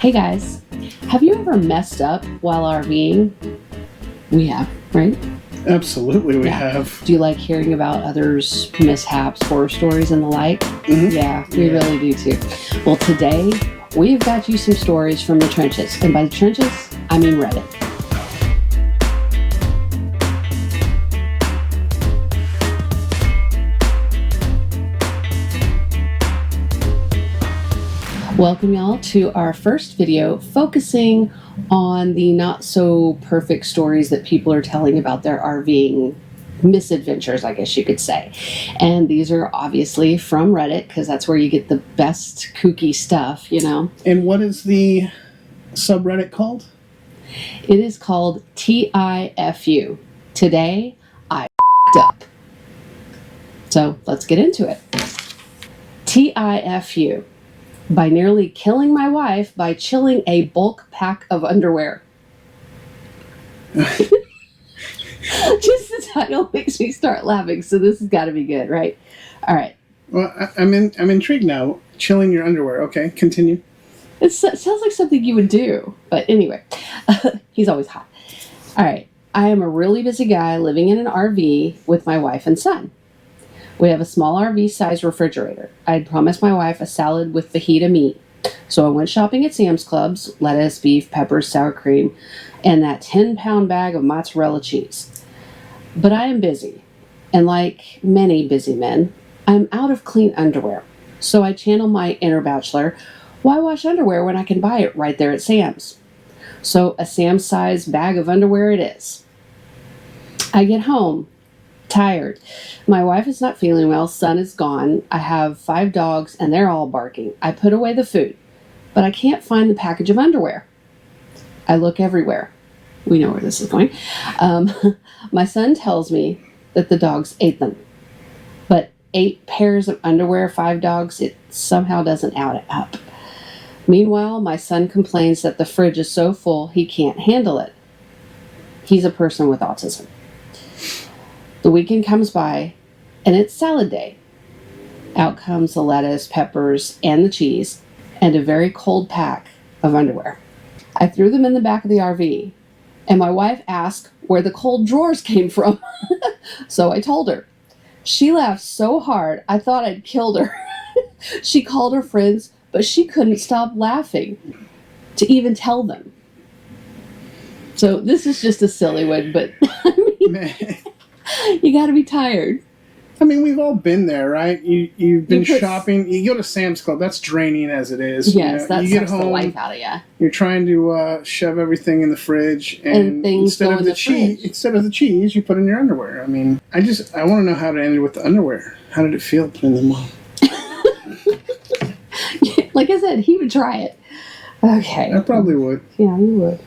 Hey guys, have you ever messed up while RVing? We have, right? Absolutely, we have. Do you like hearing about others' mishaps, horror stories, and the like? Mm-hmm. Yeah, we really do too. Well, today we've got you some stories from the trenches. And by the trenches, I mean Reddit. Welcome y'all to our first video focusing on the not so perfect stories that people are telling about their RVing misadventures, I guess you could say. And these are obviously from Reddit because that's where you get the best kooky stuff, you know. And what is the subreddit called? It is called T.I.F.U. Today I f***ed up. So let's get into it. T.I.F.U. by nearly killing my wife by chilling a bulk pack of underwear. Just the title makes me start laughing, so this has got to be good, right? All right. Well, I'm intrigued now. Chilling your underwear. Okay, continue. It sounds like something you would do, but anyway, he's always hot. All right. I am a really busy guy living in an RV with my wife and son. We have a small RV-sized refrigerator. I had promised my wife a salad with fajita meat, so I went shopping at Sam's Club's, lettuce, beef, peppers, sour cream, and that 10-pound bag of mozzarella cheese. But I am busy, and like many busy men, I'm out of clean underwear. So I channel my inner bachelor, why wash underwear when I can buy it right there at Sam's? So a Sam's-sized bag of underwear it is. I get home. Tired. My wife is not feeling well. Son is gone. I have 5 dogs and they're all barking. I put away the food, but I can't find the package of underwear. I look everywhere. We know where this is going. My son tells me that the dogs ate them, but 8 pairs of underwear, 5 dogs, it somehow doesn't add up. Meanwhile, my son complains that the fridge is so full he can't handle it. He's a person with autism. The weekend comes by, and it's salad day. Out comes the lettuce, peppers, and the cheese, and a very cold pack of underwear. I threw them in the back of the RV, and my wife asked where the cold drawers came from. So I told her. She laughed so hard, I thought I'd killed her. She called her friends, but she couldn't stop laughing to even tell them. So this is just a silly one, but I mean... You got to be tired. I mean, we've all been there, right? You've been shopping. You go to Sam's Club. That's draining as it is. Yes, that sucks home, the life out of you. You're trying to shove everything in the fridge, and instead of the cheese, you put in your underwear. I mean, I want to know how it ended with the underwear. How did it feel putting them on? Like I said, he would try it. Okay. I probably would. Yeah, you would.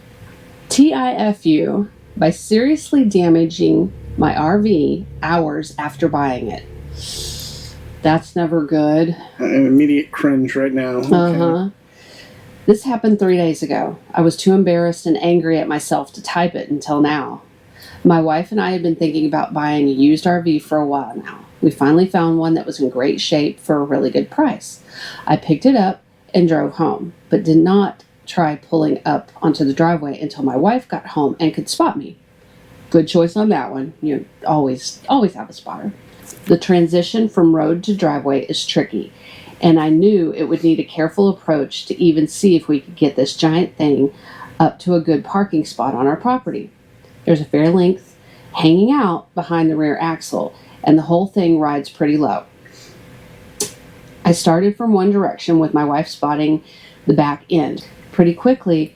T.I.F.U. by seriously damaging my RV hours after buying it. That's never good. An immediate cringe right now. Okay. This happened 3 days ago. I was too embarrassed and angry at myself to type it until now. My wife and I had been thinking about buying a used RV for a while now. We finally found one that was in great shape for a really good price. I picked it up and drove home, but did not try pulling up onto the driveway until my wife got home and could spot me. Good choice on that one. You always have a spotter. The transition from road to driveway is tricky, and I knew it would need a careful approach to even see if we could get this giant thing up to a good parking spot on our property. There's a fair length hanging out behind the rear axle, and the whole thing rides pretty low. I started from one direction with my wife spotting the back end. Pretty quickly,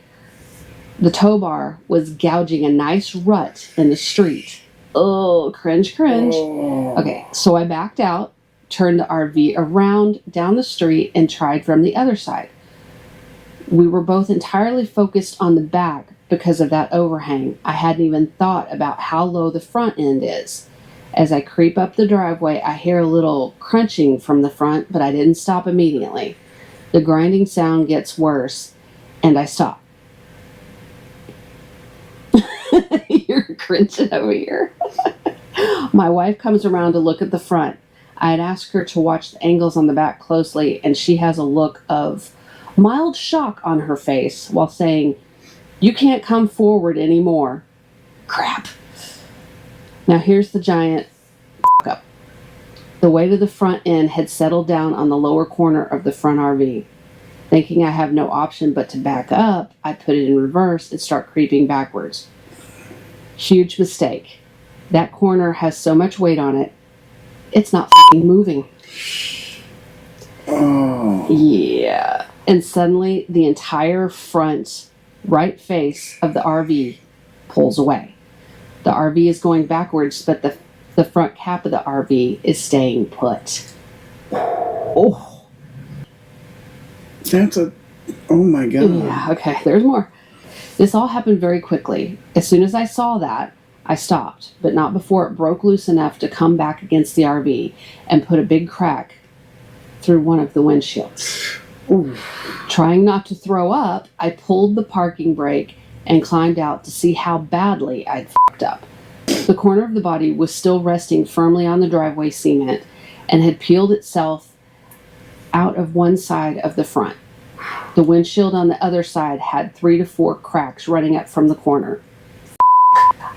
the tow bar was gouging a nice rut in the street. Oh, cringe. Oh. Okay, so I backed out, turned the RV around down the street, and tried from the other side. We were both entirely focused on the back because of that overhang. I hadn't even thought about how low the front end is. As I creep up the driveway, I hear a little crunching from the front, but I didn't stop immediately. The grinding sound gets worse, and I stop. You're cringing over here. My wife comes around to look at the front. I had asked her to watch the angles on the back closely, and she has a look of mild shock on her face while saying, "You can't come forward anymore." Crap. Now here's the giant up. The weight of the front end had settled down on the lower corner of the front RV. Thinking I have no option but to back up, I put it in reverse and start creeping backwards. Huge mistake. That corner has so much weight on it, it's not fucking moving. Oh. Yeah. And suddenly, the entire front right face of the RV pulls away. The RV is going backwards, but the front cap of the RV is staying put. Oh. Oh my God. Yeah, okay, there's more. This all happened very quickly. As soon as I saw that, I stopped, but not before it broke loose enough to come back against the RV and put a big crack through one of the windshields. Ooh. Trying not to throw up, I pulled the parking brake and climbed out to see how badly I'd fucked up. The corner of the body was still resting firmly on the driveway cement and had peeled itself out of one side of the front. The windshield on the other side had 3 to 4 cracks running up from the corner.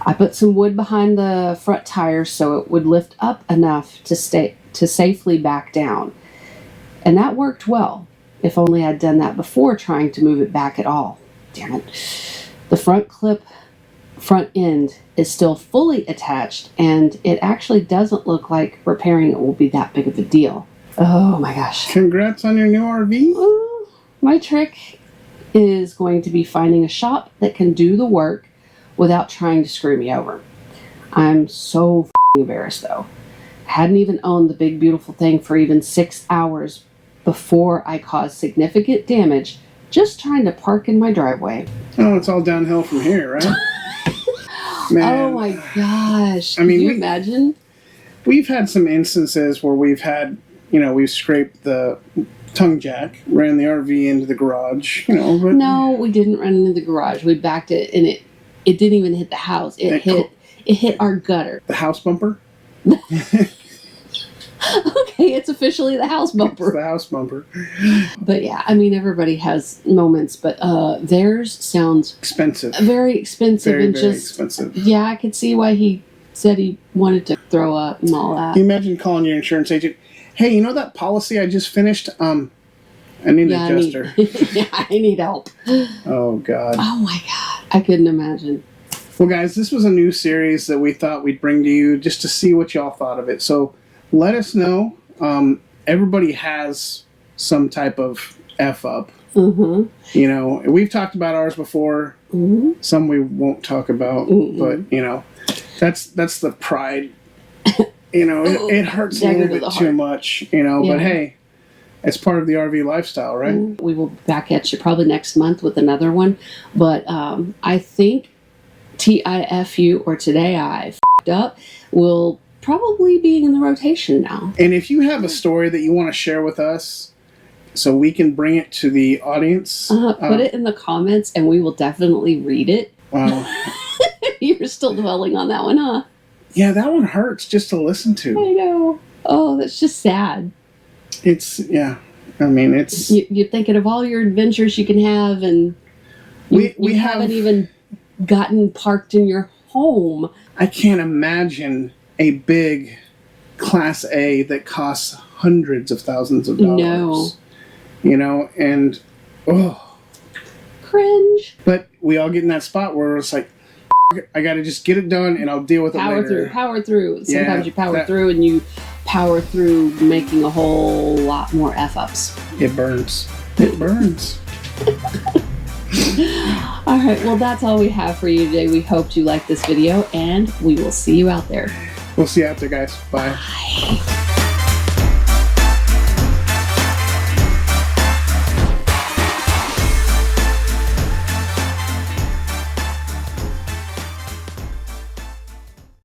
I put some wood behind the front tires so it would lift up enough to safely back down. And that worked well, if only I'd done that before trying to move it back at all. Damn it. The front end is still fully attached, and it actually doesn't look like repairing it will be that big of a deal. Oh my gosh. Congrats on your new RV. My trick is going to be finding a shop that can do the work without trying to screw me over. I'm so embarrassed though. I hadn't even owned the big beautiful thing for even 6 hours before I caused significant damage just trying to park in my driveway. Oh, it's all downhill from here, right? Man. Oh my gosh. I mean, can you imagine? We've had some instances where we've had, we've scraped the tongue jack, ran the RV into the garage, but... No, we didn't run into the garage. We backed it, and it didn't even hit the house. It hit our gutter. The house bumper? Okay, it's officially the house bumper. It's the house bumper. But yeah, I mean, everybody has moments, but theirs sounds... expensive. Very expensive. Very, and very just, expensive. Yeah, I could see why he said he wanted to throw up and all that. Can you imagine calling your insurance agent, "Hey, you know that policy I just finished? I need an adjuster." I need help. Oh, God. Oh, my God. I couldn't imagine. Well, guys, this was a new series that we thought we'd bring to you just to see what y'all thought of it. So let us know. Everybody has some type of F-up. Mm-hmm. We've talked about ours before. Mm-hmm. Some we won't talk about. Mm-hmm. But, that's the pride. It hurts a little bit too much, Yeah. But hey, it's part of the RV lifestyle, right? We will be back at you probably next month with another one. But I think T.I.F.U. or Today I F***ed Up will probably be in the rotation now. And if you have a story that you want to share with us so we can bring it to the audience... put it in the comments and we will definitely read it. Wow. You're still dwelling on that one, huh? Yeah, that one hurts just to listen to. I know. Oh, that's just sad. It's... You're thinking of all your adventures you can have, and you haven't even gotten parked in your home. I can't imagine a big Class A that costs hundreds of thousands of dollars. No. And... oh. Cringe. But we all get in that spot where it's like, I gotta just get it done and I'll deal with it later. Power through. Sometimes you power through and you power through making a whole lot more F-ups. It burns. It burns. All right, well, that's all we have for you today. We hope you liked this video, and we will see you out there. We'll see you out there, guys. Bye. Bye.